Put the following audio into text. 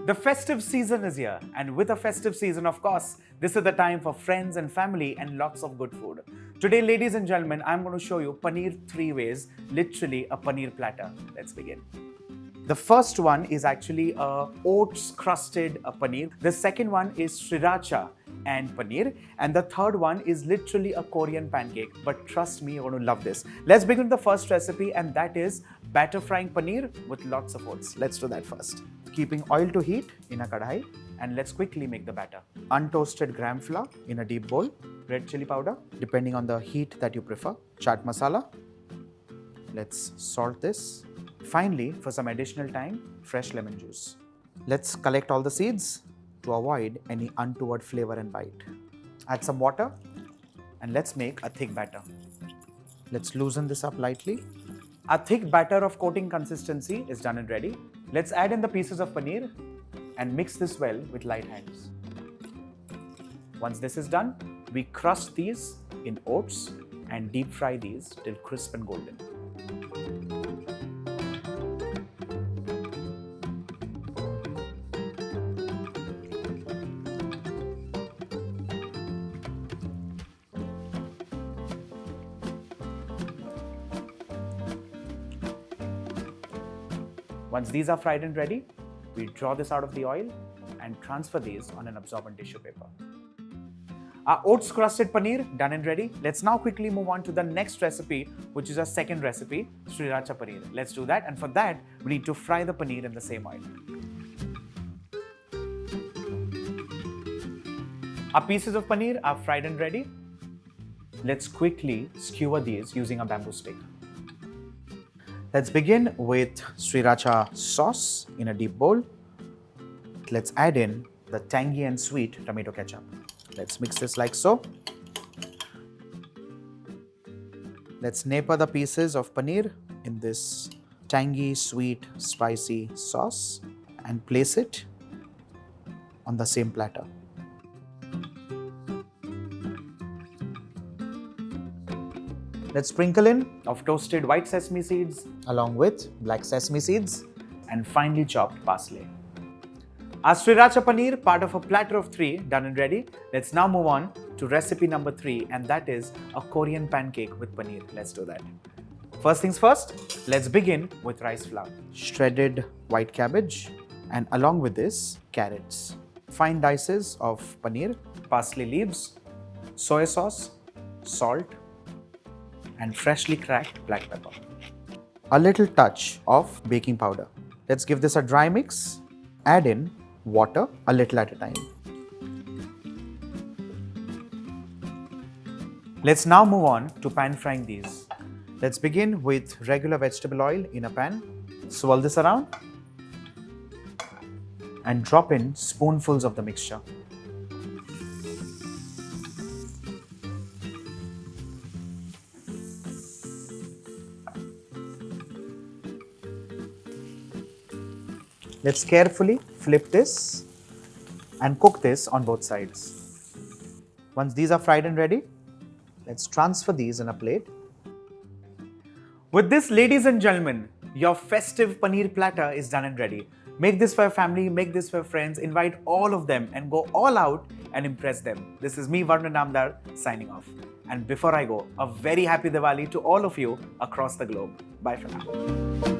The festive season is here, and with a festive season, of course, this is the time for friends and family and lots of good food. Today, ladies and gentlemen, I'm going to show you paneer 3 ways, literally a paneer platter. Let's begin. The first one is actually a oats crusted paneer. The second one is sriracha and paneer. And the third one is literally a Korean pancake. But trust me, you're going to love this. Let's begin with the first recipe, and that is batter frying paneer with lots of oats. Let's do that first. Keeping oil to heat in a kadhai, and let's quickly make the batter. Untoasted gram flour in a deep bowl. Red chilli powder, depending on the heat that you prefer. Chaat masala. Let's salt this. Finally, for some additional time, fresh lemon juice. Let's collect all the seeds to avoid any untoward flavor and bite. Add some water and let's make a thick batter. Let's loosen this up lightly. A thick batter of coating consistency is done and ready. Let's add in the pieces of paneer and mix this well with light hands. Once this is done, we crush these in oats and deep fry these till crisp and golden. Once these are fried and ready, we draw this out of the oil and transfer these on an absorbent tissue paper. Our oats crusted paneer done and ready. Let's now quickly move on to the next recipe, which is our second recipe, Sriracha paneer. Let's do that, and for that, we need to fry the paneer in the same oil. Our pieces of paneer are fried and ready. Let's quickly skewer these using a bamboo stick. Let's begin with Sriracha sauce in a deep bowl. Let's add in the tangy and sweet tomato ketchup. Let's mix this like so. Let's nipper the pieces of paneer in this tangy, sweet, spicy sauce and place it on the same platter. Let's sprinkle in of toasted white sesame seeds along with black sesame seeds and finely chopped parsley. Our Sriracha paneer, part of a platter of 3, done and ready. Let's now move on to recipe number 3, and that is a Korean pancake with paneer. Let's do that. First things first, let's begin with rice flour, shredded white cabbage, and along with this, carrots. Fine dices of paneer, parsley leaves, soy sauce, salt, and freshly cracked black pepper. A little touch of baking powder. Let's give this a dry mix. Add in water a little at a time. Let's now move on to pan frying these. Let's begin with regular vegetable oil in a pan. Swirl this around and drop in spoonfuls of the mixture. Let's carefully flip this and cook this on both sides. Once these are fried and ready, let's transfer these in a plate. With this, ladies and gentlemen, your festive paneer platter is done and ready. Make this for your family, make this for your friends, invite all of them and go all out and impress them. This is me, Varun Namdar, signing off. And before I go, a very happy Diwali to all of you across the globe. Bye for now.